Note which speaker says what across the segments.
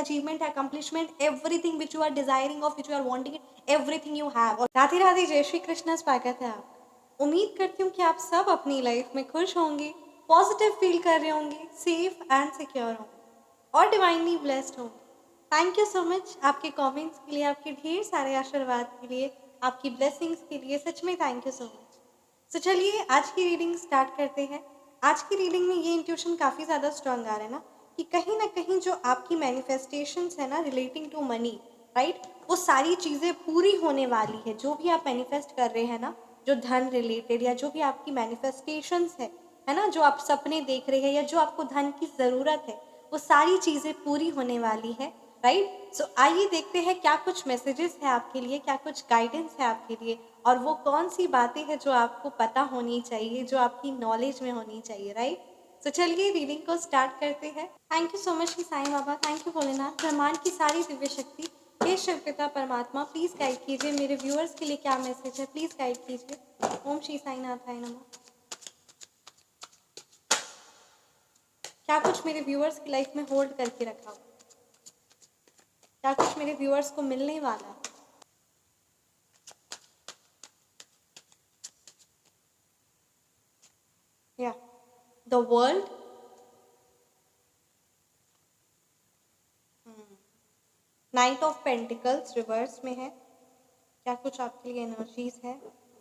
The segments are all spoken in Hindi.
Speaker 1: अचीवमेंट है, accomplishment, everything which you are desiring of, which you are wanting it, everything you have. और राधे राधे, जय श्री कृष्ण, स्वागत है आप। उम्मीद करती हूँ कि आप सब अपनी लाइफ में खुश होंगे, पॉजिटिव फील कर रहे होंगे, सेफ एंड सिक्योर होंगे और डिवाइनली ब्लेस्ड होंगे। थैंक यू सो मच आपके कमेंट्स के लिए, आपके ढेर सारे आशीर्वाद के लिए, आपकी ब्लेसिंग्स के लिए, सच में थैंक यू सो मच। तो चलिए आज की रीडिंग स्टार्ट करते हैं। आज की रीडिंग में ये इंट्यूशन काफ़ी ज़्यादा स्ट्रांग आ रहा है ना कि कहीं ना कहीं जो आपकी मैनिफेस्टेशंस है ना रिलेटिंग टू मनी, राइट, वो सारी चीज़ें पूरी होने वाली है। जो भी आप मैनिफेस्ट कर रहे हैं ना, जो धन रिलेटेड या जो भी आपकी मैनिफेस्टेशंस है ना, जो आप सपने देख रहे हैं या जो आपको धन की ज़रूरत है, वो सारी चीज़ें पूरी होने वाली है, राइट। सो आइए देखते हैं क्या कुछ मैसेजेस है आपके लिए, क्या कुछ गाइडेंस है आपके लिए, और वो कौन सी बातें हैं जो आपको पता होनी चाहिए, जो आपकी नॉलेज में होनी चाहिए, राइट। तो चलिए रीडिंग को स्टार्ट करते हैं। Thank you so much Shri Sai Baba, thank you Bholenath, ब्रह्मांड की सारी दिव्य शक्ति, हे शिव पिता परमात्मा, प्लीज गाइड कीजिए मेरे व्यूअर्स के लिए क्या मैसेज है, प्लीज गाइड कीजिए। ओम श्री साई नाथाय नमः। क्या कुछ मेरे व्यूअर्स की लाइफ में होल्ड करके रखा हुआ, क्या कुछ मेरे व्यूअर्स को मिलने वाला है। या the world, night of pentacles reverse में है, क्या कुछ आपके लिए एनर्जीज है,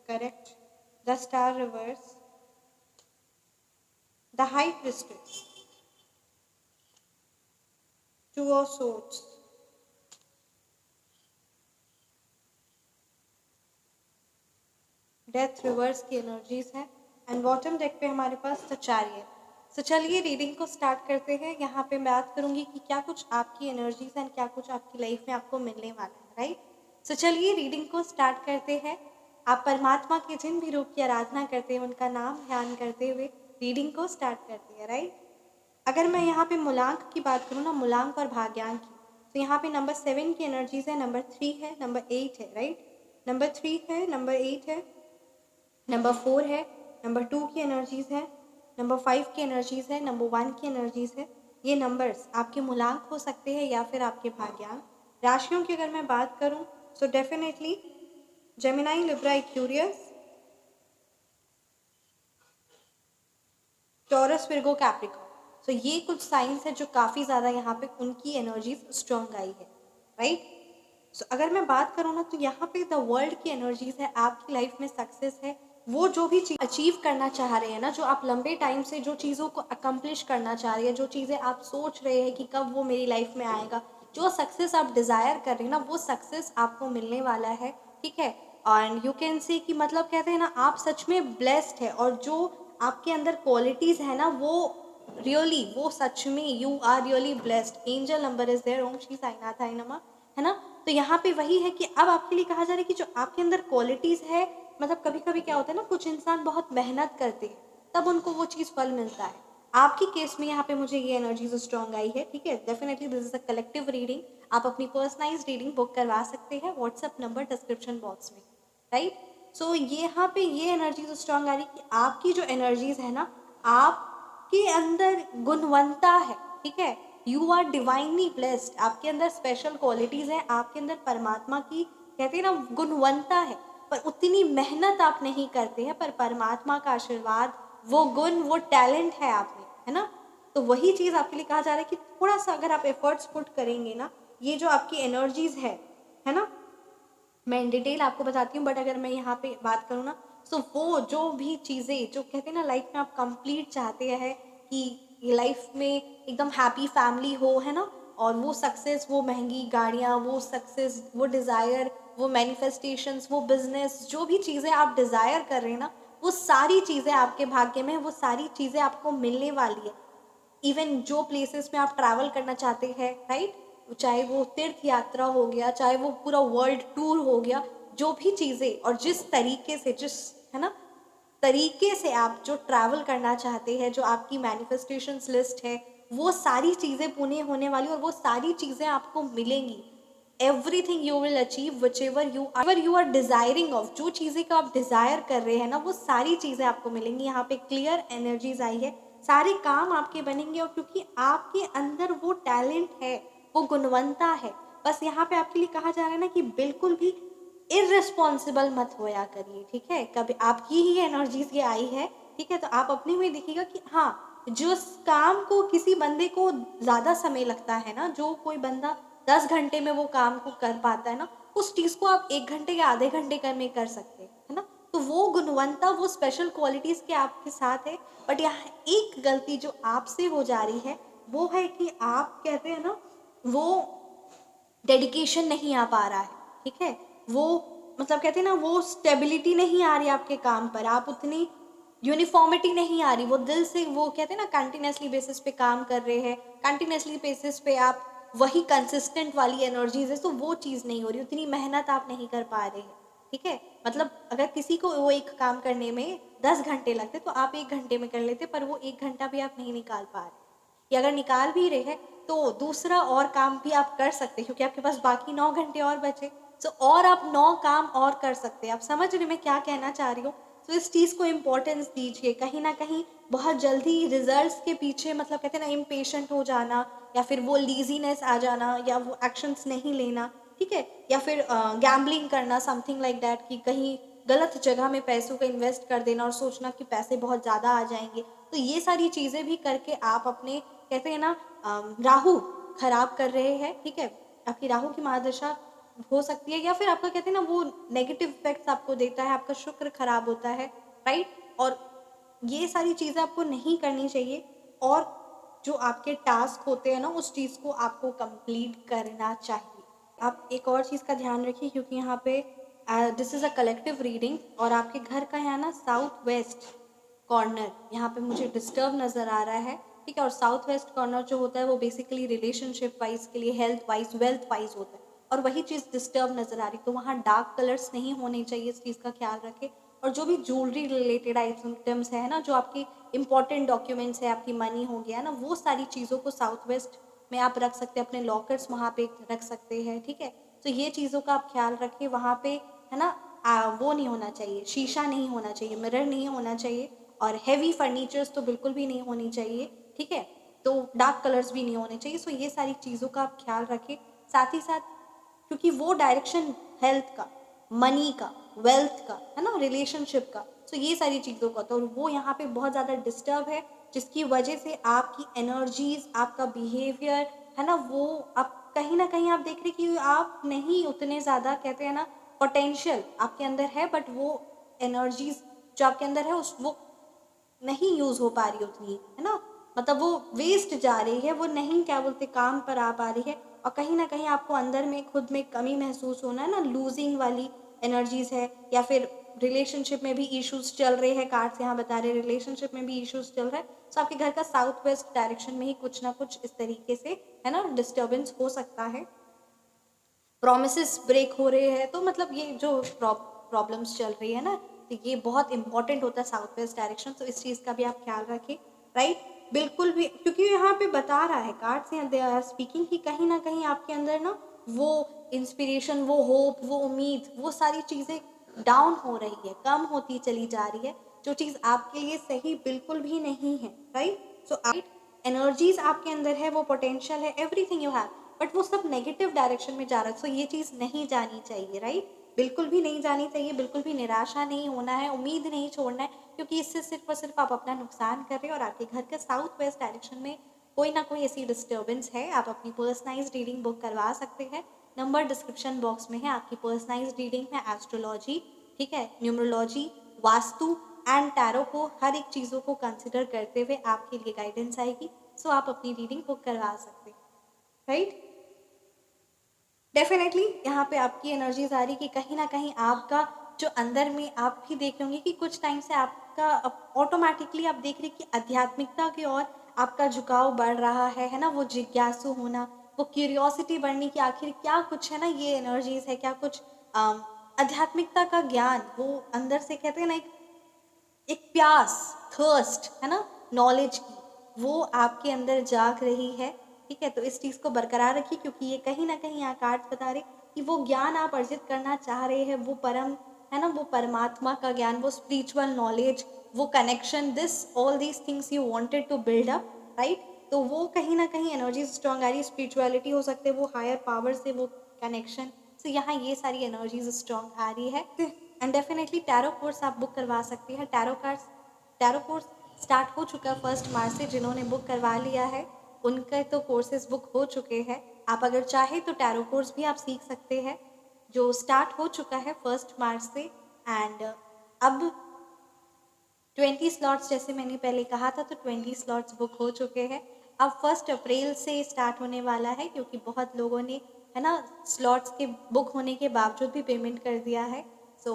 Speaker 1: correct. The star reverse, the high priestess, two of swords, death reverse की एनर्जीज है, एंड बॉटम डेक पे हमारे पास द चैरियट। तो चलिए रीडिंग को स्टार्ट करते हैं। यहाँ पे बात करूंगी कि क्या कुछ आपकी एनर्जीज एंड क्या कुछ आपकी लाइफ में आपको मिलने वाला है, राइट। तो चलिए रीडिंग को स्टार्ट करते हैं। आप परमात्मा के जिन भी रूप की आराधना करते हैं उनका नाम ध्यान करते हुए रीडिंग को स्टार्ट करते हैं, राइट। अगर मैं यहाँ पे मूलांक की बात करूँ ना, मूलांक और भाग्यांक की, तो यहाँ पे नंबर 7 की एनर्जीज है, नंबर 3 है, नंबर 8 है, राइट। नंबर 3 है, नंबर 8 है, नंबर 4 है, नंबर 2 की एनर्जीज है, नंबर 5 की एनर्जीज है, नंबर 1 की एनर्जीज है। ये नंबर्स आपके मूलांक हो सकते हैं या फिर आपके भाग्यांक। राशियों की अगर मैं बात करूं तो definitely Gemini, Libra, Aquarius, taurus, Virgo, Capricorn. तो ये कुछ साइंस है जो काफ़ी ज़्यादा यहाँ पे उनकी एनर्जीज स्ट्रॉन्ग आई है, राइट। सो अगर मैं बात करूँ ना तो यहाँ पे द वर्ल्ड की एनर्जीज है, आपकी लाइफ में सक्सेस है। वो जो भी चीज अचीव करना चाह रहे हैं ना, जो आप लंबे टाइम से जो चीज़ों को अकम्पलिश करना चाह रहे हैं, जो चीज़ें आप सोच रहे हैं कि कब वो मेरी लाइफ में आएगा, जो सक्सेस आप डिज़ायर कर रहे हैं ना, वो सक्सेस आपको मिलने वाला है, ठीक है। एंड यू कैन से कि मतलब कहते हैं ना, आप सच में ब्लेस्ड है, और जो आपके अंदर क्वालिटीज़ है ना, वो रियली, वो सच में you are really blessed. Angel number is there, Om Shri साईनाथाय नमः, है ना। तो यहाँ पे वही है कि अब आपके लिए कहा जा रहा है कि जो आपके अंदर क्वालिटीज़ है, मतलब कभी कभी क्या होता है ना, कुछ इंसान बहुत मेहनत करते हैं तब उनको वो चीज़ फल मिलता है। आपकी केस में यहाँ पे मुझे ये एनर्जीज स्ट्रॉन्ग आई है, ठीक है। Definitely this is a collective reading. आप अपनी पर्सनलाइज्ड रीडिंग बुक करवा सकते हैं, व्हाट्सएप नंबर डिस्क्रिप्शन बॉक्स में, राइट। सो यहाँ पे ये एनर्जीज स्ट्रॉन्ग आ रही कि आपकी जो एनर्जीज है ना, आपके अंदर गुणवत्ता है, ठीक है। यू आर डिवाइनली ब्लेस्ड, आपके अंदर स्पेशल क्वालिटीज है, आपके अंदर परमात्मा की कहते हैं ना गुणवत्ता है, पर उतनी मेहनत आप नहीं करते हैं, पर परमात्मा का आशीर्वाद, वो गुण, वो टैलेंट है आप में, है ना। तो वही चीज़ आपके लिए कहा जा रहा है कि थोड़ा सा अगर आप एफर्ट्स पुट करेंगे ना, ये जो आपकी एनर्जीज है ना, मैं इन डिटेल आपको बताती हूँ, बट अगर मैं यहाँ पे बात करूँ ना, तो वो जो भी चीज़ें जो कहते हैं ना लाइफ में आप कंप्लीट चाहते हैं कि ये लाइफ में एकदम हैप्पी फैमिली हो, है ना, और वो सक्सेस, वो महंगी गाड़ियाँ, वो सक्सेस, वो डिज़ायर, वो मैनिफेस्टेशंस, वो बिजनेस, जो भी चीज़ें आप डिज़ायर कर रहे हैं ना, वो सारी चीज़ें आपके भाग्य में, वो सारी चीज़ें आपको मिलने वाली है। इवन जो प्लेसेस में आप ट्रैवल करना चाहते हैं, राइट, चाहे वो तीर्थ यात्रा हो गया, चाहे वो पूरा वर्ल्ड टूर हो गया, जो भी चीज़ें और जिस तरीके से, जिस, है ना, तरीके से आप जो ट्रैवल करना चाहते हैं, जो आपकी मैनिफेस्टेशंस लिस्ट है, वो सारी चीज़ें पूरी होने वाली और वो सारी चीज़ें आपको मिलेंगी। Everything you will achieve whichever you are desiring of, जो चीज़ें का आप डिजायर कर रहे हैं ना, वो सारी चीज़ें आपको मिलेंगी। यहाँ पे क्लियर एनर्जीज आई है, सारे काम आपके बनेंगे, और क्योंकि आपके अंदर वो टैलेंट है, वो गुणवत्ता है। बस यहाँ पे आपके लिए कहा जा रहा है ना कि बिल्कुल भी इर्रेस्पॉन्सिबल मत होया करिए, ठीक है। कभी आपकी ही एनर्जीज ये आई है, ठीक है, तो आप अपने में देखिएगा कि हाँ, जो काम को किसी बंदे को ज़्यादा समय लगता है ना, जो कोई बंदा 10 घंटे में वो काम को कर पाता है ना, उस चीज़ को आप 1 घंटे या आधे घंटे में कर सकते हैं, है ना। तो वो गुणवत्ता, वो स्पेशल क्वालिटीज़ के आपके साथ है। बट यहाँ एक गलती जो आपसे हो जा रही है वो है कि आप कहते हैं ना, वो डेडिकेशन नहीं आ पा रहा है, ठीक है। वो मतलब कहते हैं ना, वो स्टेबिलिटी नहीं आ रही आपके काम पर, आप उतनी यूनिफॉर्मिटी नहीं आ रही, वो दिल से, वो कहते हैं ना, कंटिन्यूसली बेसिस पे काम कर रहे हैं, कंटिन्यूसली बेसिस पे आप वही कंसिस्टेंट वाली एनर्जीज है, तो वो चीज़ नहीं हो रही, उतनी मेहनत आप नहीं कर पा रहे हैं, ठीक है। मतलब अगर किसी को वो एक काम करने में 10 घंटे लगते तो आप 1 घंटे में कर लेते, पर वो 1 घंटा भी आप नहीं निकाल पा रहे, या अगर निकाल भी रहे हैं तो दूसरा और काम भी आप कर सकते हैं, क्योंकि आपके पास बाकी 9 घंटे और बचे। तो और आप 9 काम और कर सकते हैं। आप समझ रहे मैं क्या कहना चाह रही हूँ। तो इस चीज़ को इम्पोर्टेंस दीजिए। कहीं ना कहीं बहुत जल्दी रिजल्ट्स के पीछे, मतलब कहते हैं ना, इम्पेशेंट हो जाना, या फिर वो लीजीनेस आ जाना, या वो एक्शंस नहीं लेना, ठीक है, या फिर गैम्बलिंग करना, समथिंग लाइक दैट, कि कहीं गलत जगह में पैसों का इन्वेस्ट कर देना और सोचना कि पैसे बहुत ज़्यादा आ जाएंगे। तो ये सारी चीज़ें भी करके आप अपने, कहते हैं ना, राहु खराब कर रहे हैं, ठीक है। आपकी राहु की महादशा हो सकती है, या फिर आपका, कहते हैं ना, वो नेगेटिव इफेक्ट्स आपको देता है, आपका शुक्र खराब होता है, राइट। और ये सारी चीज़ें आपको नहीं करनी चाहिए। और जो आपके टास्क होते हैं ना, उस चीज़ को आपको कंप्लीट करना चाहिए। आप एक और चीज़ का ध्यान रखिए, क्योंकि यहाँ पे this is a collective reading, और आपके घर का यहाँ ना साउथ वेस्ट कॉर्नर यहाँ पे मुझे डिस्टर्ब नज़र आ रहा है, ठीक है। और साउथ वेस्ट कॉर्नर जो होता है वो बेसिकली रिलेशनशिप वाइज के लिए, हेल्थ वाइज, वेल्थ वाइज होता है, और वही चीज़ डिस्टर्ब नज़र आ रही। तो वहाँ डार्क कलर्स नहीं होने चाहिए, इस चीज़ का ख्याल रखें। और जो भी ज्वेलरी रिलेटेड आइटम्स है ना, जो आपकी इंपॉर्टेंट डॉक्यूमेंट्स है, आपकी मनी हो गया ना, वो सारी चीज़ों को साउथ वेस्ट में आप रख सकते हैं, अपने लॉकर्स वहाँ पे रख सकते हैं, ठीक है। तो ये चीज़ों का आप ख्याल रखें। वहाँ पे, है ना, वो नहीं होना चाहिए, शीशा नहीं होना चाहिए, मिरर नहीं होना चाहिए, और हैवी फर्नीचर्स तो बिल्कुल भी नहीं होनी चाहिए, ठीक है। तो डार्क कलर्स भी नहीं होने चाहिए। सो ये सारी चीज़ों का आप ख्याल रखें। साथ ही साथ, क्योंकि वो डायरेक्शन हेल्थ का, मनी का, वेल्थ का, है ना, रिलेशनशिप का, सो ये सारी चीज़ों का, तो वो यहाँ पे बहुत ज़्यादा डिस्टर्ब है, जिसकी वजह से आपकी एनर्जीज, आपका बिहेवियर, है ना, वो आप कहीं ना कहीं आप देख रहे कि आप नहीं उतने ज़्यादा, कहते हैं ना, पोटेंशियल आपके अंदर है, बट वो एनर्जीज जो आपके अंदर है उस वो नहीं यूज़ हो पा रही उतनी, है ना, मतलब वो वेस्ट जा रही है, वो नहीं, क्या बोलते, काम पर आ पा रही है। और कहीं ना कहीं आपको अंदर में खुद में कमी महसूस होना है ना, लूजिंग वाली एनर्जीज है, या फिर रिलेशनशिप में भी इश्यूज चल रहे हैं, कार्ड्स यहाँ बता रहे रिलेशनशिप में भी इश्यूज चल रहा है। तो आपके घर का साउथ वेस्ट डायरेक्शन में ही कुछ ना कुछ इस तरीके से, है ना, डिस्टर्बेंस हो सकता है। प्रोमिसेस ब्रेक हो रहे हैं, तो मतलब ये जो प्रॉब्लम्स चल रही है ना, तो ये बहुत इंपॉर्टेंट होता है साउथ वेस्ट डायरेक्शन। तो इस चीज़ का भी आप ख्याल रखें, राइट। बिल्कुल भी, क्योंकि यहाँ पे बता रहा है कार्ड्स, यहाँ दे आर स्पीकिंग कि कहीं ना कहीं आपके अंदर ना वो इंस्पिरेशन, वो होप, वो उम्मीद, वो सारी चीज़ें डाउन हो रही है, कम होती चली जा रही है, जो चीज़ आपके लिए सही बिल्कुल भी नहीं है, राइट। सो एनर्जीज आपके अंदर है, वो पोटेंशियल है, एवरीथिंग यू हैव, बट वो सब नेगेटिव डायरेक्शन में जा रहा है। सो ये चीज़ नहीं जानी चाहिए, राइट, बिल्कुल भी नहीं जानी चाहिए। बिल्कुल भी निराशा नहीं होना है, उम्मीद नहीं छोड़ना है, क्योंकि इससे सिर्फ और सिर्फ आप अपना नुकसान कर रहे हैं। और आपके घर के साउथ वेस्ट डायरेक्शन में कोई ना कोई ऐसी डिस्टर्बेंस है। आप अपनी पर्सनलाइज्ड रीडिंग बुक करवा सकते हैं, नंबर डिस्क्रिप्शन बॉक्स में है। आपकी पर्सनलाइज्ड रीडिंग में एस्ट्रोलॉजी, ठीक है, न्यूमरोलॉजी, वास्तु एंड टैरो को, हर एक चीज़ों को कंसिडर करते हुए आपके लिए गाइडेंस आएगी। सो आप अपनी रीडिंग बुक करवा सकते हैं, राइट। डेफिनेटली यहाँ पे आपकी एनर्जीज आ रही कि कहीं ना कहीं आपका जो अंदर में, आप भी देख रहे होंगे कि कुछ टाइम से आपका ऑटोमेटिकली आप देख रहे कि आध्यात्मिकता की ओर आपका झुकाव बढ़ रहा है ना, वो जिज्ञासु होना, वो क्यूरियोसिटी बढ़नी कि आखिर क्या कुछ है ना, ये एनर्जीज है क्या कुछ, आध्यात्मिकता का ज्ञान, वो अंदर से, कहते हैं ना, एक प्यास, थर्स्ट, है ना, नॉलेज की, वो आपके अंदर जाग रही है, ठीक है। तो इस चीज़ को बरकरार रखिए, क्योंकि ये कहीं ना कहीं यहाँ कार्ड्स बता रहे कि वो ज्ञान आप अर्जित करना चाह रहे हैं, वो परम, है ना, वो परमात्मा का ज्ञान, वो स्पिरिचुअल नॉलेज, वो connection, this all these things you wanted to build up, right. तो वो कहीं ना कहीं एनर्जी स्ट्रॉन्ग आ रही है, स्पिरिचुअलिटी हो सकते हैं, वो हायर पावर से वो कनेक्शन, तो यहाँ ये सारी एनर्जीज स्ट्रॉन्ग आ रही है। एंड डेफिनेटली टैरो कोर्स आप बुक करवा सकती हैं। टैरो कोर्स स्टार्ट हो चुका है 1 मार्च से, जिन्होंने बुक करवा लिया है उनके तो कोर्सेज बुक हो चुके हैं। आप अगर चाहे तो टैरो कोर्स भी आप सीख सकते हैं, जो स्टार्ट हो चुका है 1 मार्च से। एंड अब 20 स्लॉट्स, जैसे मैंने पहले कहा था, तो 20 स्लॉट्स बुक हो चुके हैं। अब 1 अप्रैल से स्टार्ट होने वाला है, क्योंकि बहुत लोगों ने, है ना, स्लॉट्स के बुक होने के बावजूद भी पेमेंट कर दिया है। सो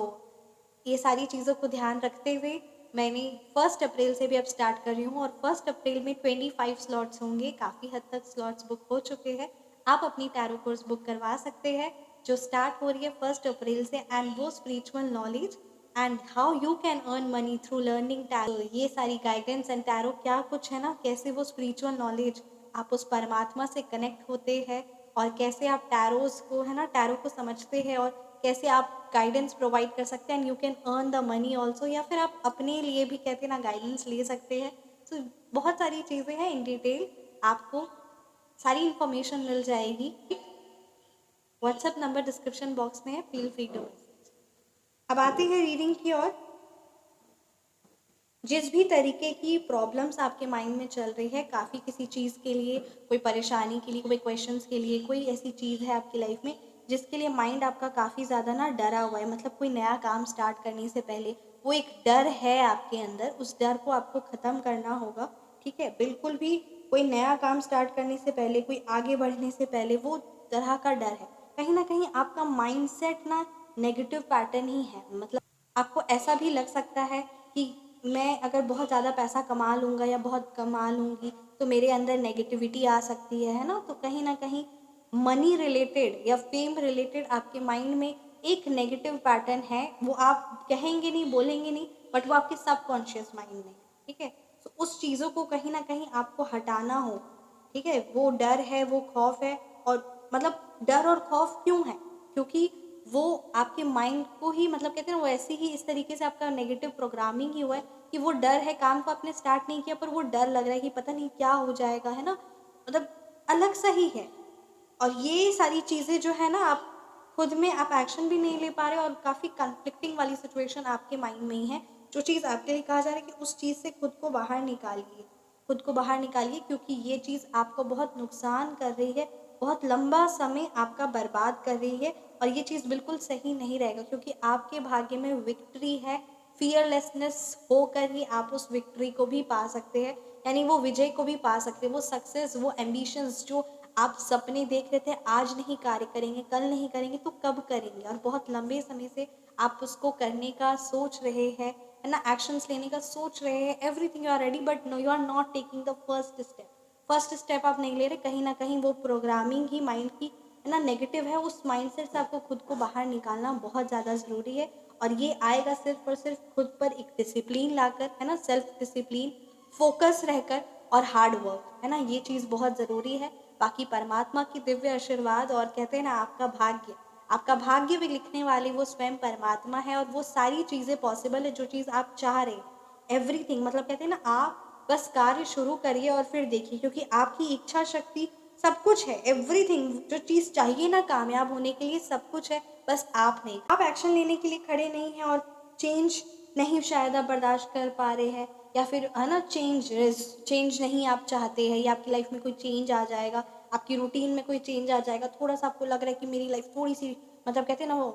Speaker 1: ये सारी चीज़ों को ध्यान रखते हुए मैंने 1 अप्रैल से भी अब स्टार्ट कर रही हूँ, और 1 अप्रैल में 25 स्लॉट्स होंगे। काफ़ी हद तक स्लॉट्स बुक हो चुके हैं। आप अपनी टैरो कोर्स बुक करवा सकते हैं, जो स्टार्ट हो रही है 1 अप्रैल से। एंड वो spiritual knowledge and how you can earn money through learning tarot, ये सारी गाइडेंस एंड टैरो क्या कुछ है ना, कैसे वो स्पिरिचुअल नॉलेज आप उस परमात्मा से कनेक्ट होते हैं, और कैसे आप टैरोस को, है ना, टैरो को समझते हैं, और कैसे आप गाइडेंस प्रोवाइड कर सकते हैं, and you can earn the money also, या फिर आप अपने लिए भी, कहते हैं ना, गाइडेंस ले सकते हैं। तो बहुत सारी चीज़ें हैं, इन डिटेल आपको सारी इन्फॉर्मेशन मिल जाएगी। व्हाट्सएप नंबर डिस्क्रिप्शन बॉक्स में है, फील फ्री टू मैसेज। अब आते हैं रीडिंग की ओर। जिस भी तरीके की प्रॉब्लम्स आपके माइंड में चल रही है, काफ़ी किसी चीज़ के लिए, कोई परेशानी के लिए, कोई क्वेश्चंस के लिए, कोई ऐसी चीज़ है आपकी लाइफ में जिसके लिए माइंड आपका काफ़ी ज़्यादा ना डरा हुआ है, मतलब कोई नया काम स्टार्ट करने से पहले वो एक डर है आपके अंदर, उस डर को आपको ख़त्म करना होगा। ठीक है, बिल्कुल भी कोई नया काम स्टार्ट करने से पहले, कोई आगे बढ़ने से पहले वो तरह का डर है। कहीं ना कहीं आपका माइंडसेट ना नेगेटिव पैटर्न ही है, मतलब आपको ऐसा भी लग सकता है कि मैं अगर बहुत ज़्यादा पैसा कमा लूँगा या बहुत कमा लूँगी तो मेरे अंदर नेगेटिविटी आ सकती है ना। तो कहीं ना कहीं मनी रिलेटेड या फेम रिलेटेड आपके माइंड में एक नेगेटिव पैटर्न है, वो आप कहेंगे नहीं, बोलेंगे नहीं, बट वो आपके सबकॉन्शियस माइंड में है। ठीक है, तो उस चीज़ों को कहीं ना कहीं आपको हटाना होगा। ठीक है, वो डर है, वो खौफ है, और मतलब डर और खौफ क्यों है, क्योंकि वो आपके माइंड को ही, मतलब कहते हैं ना, वो ऐसे ही इस तरीके से आपका नेगेटिव प्रोग्रामिंग ही हुआ है कि वो डर है, काम को आपने स्टार्ट नहीं किया पर वो डर लग रहा है कि पता नहीं क्या हो जाएगा, है ना, मतलब अलग सा ही है। और ये सारी चीज़ें जो है ना, आप खुद में आप एक्शन भी नहीं ले पा रहे, और काफ़ी कन्फ्लिक्टिंग वाली सिचुएशन आपके माइंड में ही है। जो चीज़ आपके लिए कहा जा रहा है कि उस चीज़ से खुद को बाहर निकालिए, खुद को बाहर निकालिए, क्योंकि ये चीज़ आपको बहुत नुकसान कर रही है, बहुत लंबा समय आपका बर्बाद कर रही है, और ये चीज़ बिल्कुल सही नहीं रहेगा, क्योंकि आपके भाग्य में विक्ट्री है। फियरलेसनेस होकर ही आप उस विक्ट्री को भी पा सकते हैं, यानी वो विजय को भी पा सकते हैं, वो सक्सेस, वो एम्बिशंस जो आप सपने देख रहे थे, आज नहीं कार्य करेंगे, कल नहीं करेंगे तो कब करेंगे, और बहुत लंबे समय से आप उसको करने का सोच रहे हैं, है ना, एक्शंस लेने का सोच रहे हैं, everything you are ready, but no, you are not taking the first step. First step आप नहीं ले रहे, कहीं ना कहीं वो प्रोग्रामिंग ही माइंड की, है ना, नेगेटिव है। उस माइंडसेट से आपको खुद को बाहर निकालना बहुत ज़्यादा ज़रूरी है, और ये आएगा सिर्फ और सिर्फ खुद पर एक डिसिप्लिन लाकर, है ना, सेल्फ डिसिप्लिन, फोकस रहकर, और हार्ड वर्क, है ना, ये चीज़ बहुत ज़रूरी है। बाकी परमात्मा की दिव्य आशीर्वाद, और कहते हैं ना, आपका भाग्य भी लिखने वाले वो स्वयं परमात्मा है, और वो सारी चीज़ें पॉसिबल है जो चीज़ आप चाह रहे हैं, एवरीथिंग, मतलब कहते हैं ना, आप बस कार्य शुरू करिए और फिर देखिए, क्योंकि आपकी इच्छा शक्ति सब कुछ है, एवरीथिंग, जो चीज़ चाहिए ना कामयाब होने के लिए सब कुछ है, बस आप नहीं, आप एक्शन लेने के लिए खड़े नहीं हैं, और चेंज नहीं शायद आप बर्दाश्त कर पा रहे हैं, या फिर, है ना, चेंज नहीं आप चाहते हैं, या आपकी लाइफ में कोई चेंज आ जाएगा, आपकी रूटीन में कोई चेंज आ जाएगा, थोड़ा सा आपको लग रहा है कि मेरी लाइफ थोड़ी सी, मतलब कहते हैं ना वो,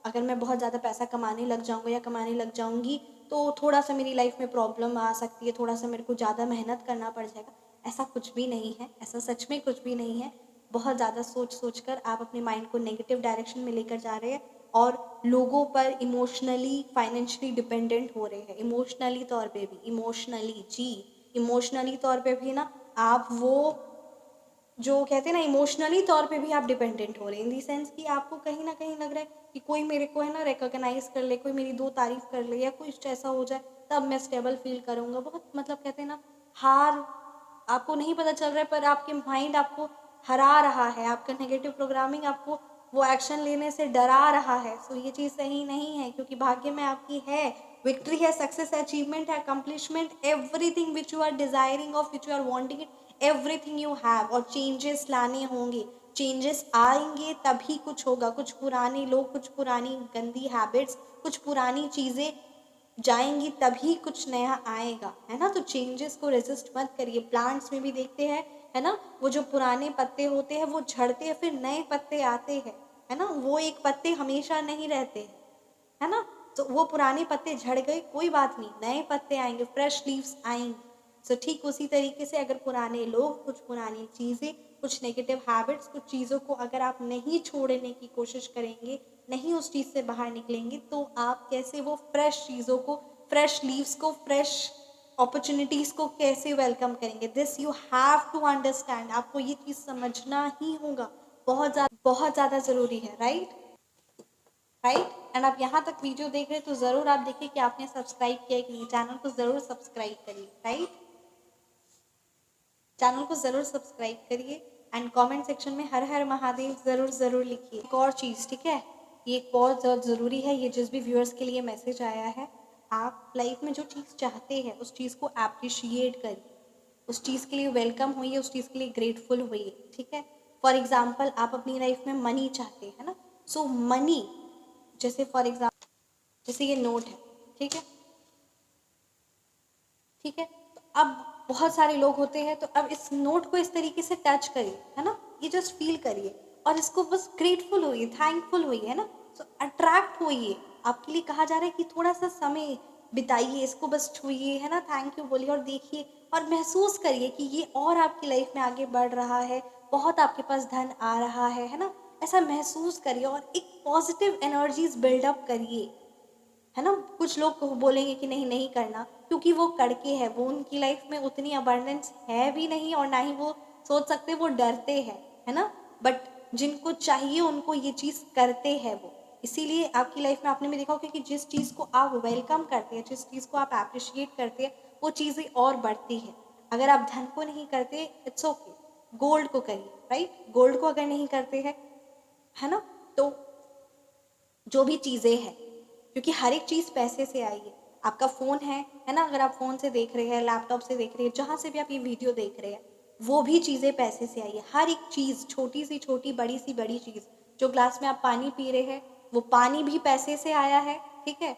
Speaker 1: अगर मैं बहुत ज़्यादा पैसा कमाने लग जाऊँगा या कमाने लग जाऊँगी तो थोड़ा सा मेरी लाइफ में प्रॉब्लम आ सकती है, थोड़ा सा मेरे को ज़्यादा मेहनत करना पड़ जाएगा। ऐसा कुछ भी नहीं है, ऐसा सच में कुछ भी नहीं है। बहुत ज़्यादा सोच कर आप अपने माइंड को नेगेटिव डायरेक्शन में लेकर जा रहे हैं, और लोगों पर इमोशनली, फाइनेंशियली डिपेंडेंट हो रहे हैं, इमोशनली तौर पे भी, इमोशनली तौर पे भी ना, आप वो जो कहते हैं ना, इमोशनली तौर पे भी आप डिपेंडेंट हो रहे हैं, इन दी सेंस कि आपको कहीं ना कहीं लग रहा है कि कोई मेरे को, है ना, रिकॉग्नाइज कर ले, कोई मेरी 2 तारीफ कर ले, या कुछ ऐसा हो जाए तब मैं स्टेबल फील करूँगा। बहुत, मतलब कहते हैं ना, हार, आपको नहीं पता चल रहा है पर आपके माइंड आपको हरा रहा है, आपका नेगेटिव प्रोग्रामिंग आपको वो एक्शन लेने से डरा रहा है। सो ये चीज़ सही नहीं है, क्योंकि भाग्य में आपकी है, विक्ट्री है, सक्सेस है, अचीवमेंट है, accomplishment, everything which you are desiring of, which you are wanting it, everything you have, और चेंजेस लाने होंगे, चेंजेस आएंगे तभी कुछ होगा। कुछ पुराने लोग, कुछ पुरानी गंदी हैबिट्स, कुछ पुरानी चीज़ें जाएंगी तभी कुछ नया आएगा, है ना। तो चेंजेस को रेजिस्ट मत करिए। प्लांट्स में भी देखते हैं, है ना, वो जो पुराने पत्ते होते हैं वो झड़ते हैं, फिर नए पत्ते आते हैं, है ना। वो एक पत्ते हमेशा नहीं रहते हैं, है ना। तो वो पुराने पत्ते झड़ गए, कोई बात नहीं, नए पत्ते आएंगे, फ्रेश लीव्स आएंगे। सो ठीक उसी तरीके से अगर पुराने लोग, कुछ पुरानी चीज़ें, कुछ नेगेटिव हैबिट्स, कुछ चीज़ों को अगर आप नहीं छोड़ने की कोशिश करेंगे, नहीं उस चीज़ से बाहर निकलेंगे, तो आप कैसे वो फ्रेश चीज़ों को, फ्रेश लीव्स को, फ्रेश अपॉर्चुनिटीज़ को कैसे वेलकम करेंगे। This you have to understand. आपको ये चीज़ समझना ही होगा, बहुत ज़्यादा ज़रूरी है, राइट। एंड आप यहाँ तक वीडियो देख रहे हैं तो ज़रूर आप देखिए कि आपने सब्सक्राइब किया है कि नहीं। चैनल को ज़रूर सब्सक्राइब करिए, राइट। चैनल को ज़रूर सब्सक्राइब करिए एंड कमेंट सेक्शन में हर हर महादेव ज़रूर लिखिए। एक और चीज़, ठीक है, ये एक बहुत ज़रूरी है, ये जिस भी व्यूअर्स के लिए मैसेज आया है, आप लाइफ में जो चीज़ चाहते हैं उस चीज़ को अप्रिशिएट करिए, उस चीज़ के लिए वेलकम होइए, उस चीज़ के लिए ग्रेटफुल होइए, ठीक है। फॉर एग्जाम्पल, आप अपनी लाइफ में मनी चाहते हैं ना, सो मनी, जैसे फॉर एग्जाम्पल, जैसे ये नोट है, ठीक है, ठीक है। तो अब बहुत सारे लोग होते हैं, तो अब इस नोट को इस तरीके से टच करिए, है ना, ये जस्ट फील करिए और इसको बस ग्रेटफुल होइए, थैंकफुल होइए, है ना। सो अट्रैक्ट होइए। आपके लिए कहा जा रहा है कि थोड़ा सा समय बिताइए, इसको बस छूइए, है ना, थैंक यू बोलिए और देखिए और महसूस करिए कि ये और आपकी लाइफ में आगे बढ़ रहा है, बहुत आपके पास धन आ रहा है ना। ऐसा महसूस करिए और एक पॉजिटिव एनर्जीज बिल्डअप करिए, है ना। कुछ लोग बोलेंगे कि नहीं नहीं करना, क्योंकि वो करके है, वो उनकी लाइफ में उतनी अबंडेंस है भी नहीं और ना ही वो सोच सकते, वो डरते हैं, है ना। बट जिनको चाहिए उनको ये चीज़ करते हैं वो। इसीलिए आपकी लाइफ में आपने भी देखा होगा कि जिस चीज़ को आप वेलकम करते हैं, जिस चीज़ को आप अप्रिशिएट करते हैं, वो चीज़ें और बढ़ती है। अगर आप धन को नहीं करते, इट्स ओके, गोल्ड को करिए, राइट। गोल्ड को अगर नहीं करते हैं, है ना, तो जो भी चीज़ें हैं, क्योंकि हर एक चीज़ पैसे से आई है। आपका फ़ोन है ना, अगर आप फ़ोन से देख रहे हैं, लैपटॉप से देख रहे हैं, जहाँ से भी आप ये वीडियो देख रहे हैं, वो भी चीज़ें पैसे से आई है। हर एक चीज़, छोटी सी छोटी, बड़ी सी बड़ी चीज़, जो ग्लास में आप पानी पी रहे हैं, वो पानी भी पैसे से आया है, ठीक है।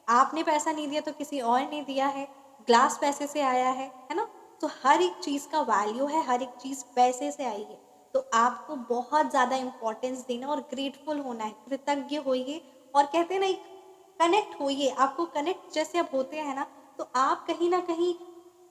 Speaker 1: आपने पैसा नहीं दिया तो किसी और ने दिया है, ग्लास पैसे से आया है ना। तो हर एक चीज़ का वैल्यू है, हर एक चीज़ पैसे से आई है। तो आपको बहुत ज़्यादा इम्पोर्टेंस देना और ग्रेटफुल होना है, कृतज्ञ होइए और कहते हैं ना, एक कनेक्ट होइए। आपको कनेक्ट जैसे आप होते हैं ना, तो आप कहीं ना कहीं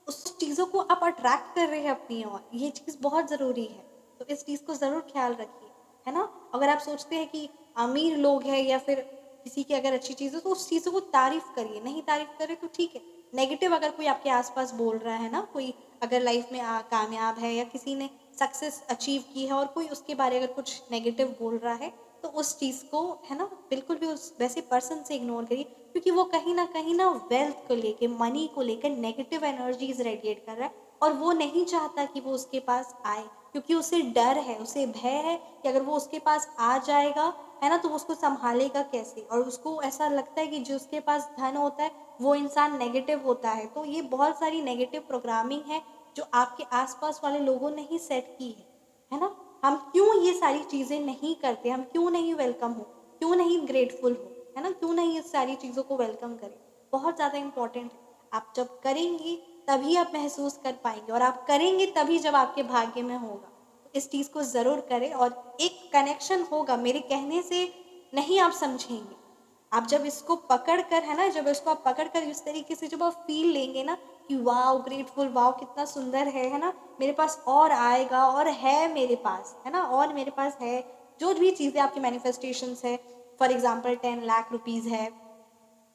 Speaker 1: उस चीज़ों को आप अट्रैक्ट कर रहे हैं अपनी ओर। ये चीज़ बहुत ज़रूरी है, तो इस चीज़ को ज़रूर ख्याल रखिए, है ना। अगर आप सोचते हैं कि अमीर लोग हैं या फिर किसी की अगर अच्छी चीज़ है, तो उस चीज़ों को तारीफ़ करिए, नहीं तारीफ़ करें तो ठीक है। नेगेटिव अगर कोई आपके आसपास बोल रहा है ना, कोई अगर लाइफ में कामयाब है या किसी ने सक्सेस अचीव की है और कोई उसके बारे अगर कुछ नेगेटिव बोल रहा है, तो उस चीज़ को, है ना, बिल्कुल भी उस वैसे पर्सन से इग्नोर करिए, क्योंकि वो कहीं ना वेल्थ को लेके, मनी को लेकर नेगेटिव एनर्जीज रेडिएट कर रहा है और वो नहीं चाहता कि वो उसके पास आए, क्योंकि उसे डर है, उसे भय है कि अगर वो उसके पास आ जाएगा, है ना, तो वो उसको संभालेगा कैसे। और उसको ऐसा लगता है कि जो उसके पास धन होता है वो इंसान नेगेटिव होता है। तो ये बहुत सारी नेगेटिव प्रोग्रामिंग है जो आपके आसपास वाले लोगों ने ही सेट की है ना। हम क्यों ये सारी चीज़ें नहीं करते, हम क्यों नहीं वेलकम हो, क्यों नहीं ग्रेटफुल हो, है ना, क्यों नहीं ये सारी चीज़ों को वेलकम करें। बहुत ज़्यादा इंपॉर्टेंट है। आप जब करेंगे तभी आप महसूस कर पाएंगे, और आप करेंगे तभी जब आपके भाग्य में होगा। तो इस चीज़ को ज़रूर करें और एक कनेक्शन होगा, मेरे कहने से नहीं आप समझेंगे। आप जब इसको पकड़ कर, है ना, जब इसको आप पकड़ कर इस तरीके से जब आप फील लेंगे ना कि वाओ ग्रेटफुल, वाओ कितना सुंदर है ना, मेरे पास और आएगा और है मेरे पास, है ना, और मेरे पास है। जो भी चीज़ें आपकी मैनिफेस्टेशंस है, फॉर एग्जांपल 10 लाख रुपीज़ है,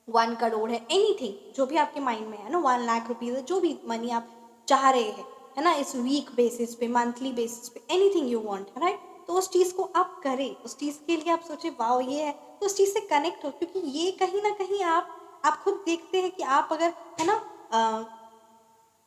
Speaker 1: 1 करोड़ है, एनीथिंग जो भी आपके माइंड में है ना, 1 लाख रुपीज़ है, जो भी मनी आप चाह रहे हैं, है ना, इस वीक बेसिस पे, मंथली बेसिस पे, एनीथिंग यू वांट, राइट। तो उस चीज़ को आप करें, उस चीज़ के लिए आप सोचे वाओ ये है, तो उस चीज़ से कनेक्ट हो, क्योंकि ये कहीं ना कहीं आप खुद देखते हैं कि आप अगर, है ना,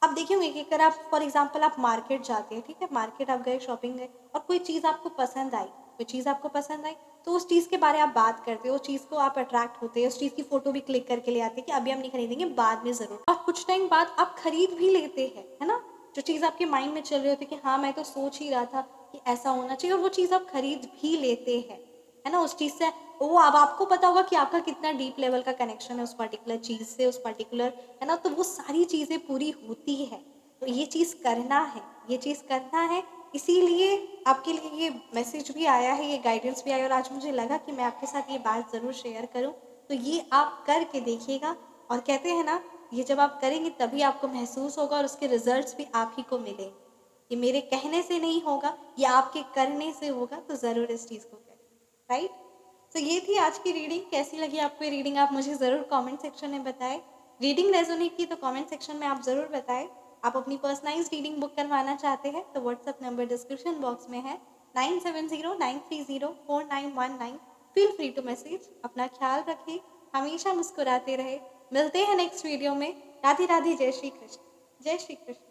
Speaker 1: आप देखे होंगे कि अगर आप फॉर एग्जांपल आप मार्केट जाते हैं, ठीक है, मार्केट आप गए, शॉपिंग गए और कोई चीज़ आपको पसंद आई, कोई चीज़ आपको पसंद आई, तो उस चीज़ के बारे आप बात करते हो, उस चीज़ को आप अट्रैक्ट होते हैं, उस चीज़ की फोटो भी क्लिक करके ले आते हैं कि अभी हम नहीं खरीदेंगे, बाद में ज़रूर, और कुछ टाइम बाद आप खरीद भी लेते हैं, है ना। जो चीज़ आपके माइंड में चल रही होती है कि हाँ मैं तो सोच ही रहा था कि ऐसा होना चाहिए, और वो चीज़ आप खरीद भी लेते हैं, है ना, उस चीज़ से। वो अब आपको पता होगा कि आपका कितना डीप लेवल का कनेक्शन है उस पर्टिकुलर चीज़ से, उस पर्टिकुलर, है ना, तो वो सारी चीज़ें पूरी होती है। तो ये चीज़ करना है, ये चीज़ करना है, इसीलिए आपके लिए ये मैसेज भी आया है, ये गाइडेंस भी आया, और आज मुझे लगा कि मैं आपके साथ ये बात ज़रूर शेयर करूँ। तो ये आप करके देखिएगा, और कहते हैं ना, ये जब आप करेंगे तभी आपको महसूस होगा और उसके रिजल्ट्स भी आप ही को मिलेंगे। ये मेरे कहने से नहीं होगा, ये आपके करने से होगा, तो ज़रूर इस चीज़ को करें, राइट। तो ये थी आज की रीडिंग। कैसी लगी आपको ये रीडिंग, आप मुझे ज़रूर कमेंट सेक्शन में बताएं। रीडिंग रेजोनेट की तो कमेंट सेक्शन में आप ज़रूर बताएं। आप अपनी पर्सनलाइज्ड रीडिंग बुक करवाना चाहते हैं तो व्हाट्सअप नंबर डिस्क्रिप्शन बॉक्स में है, 9709304919। Feel free to message. अपना ख्याल रखें, हमेशा मुस्कुराते रहे। मिलते हैं नेक्स्ट वीडियो में। राधे राधे, जय श्री कृष्ण, जय श्री कृष्ण।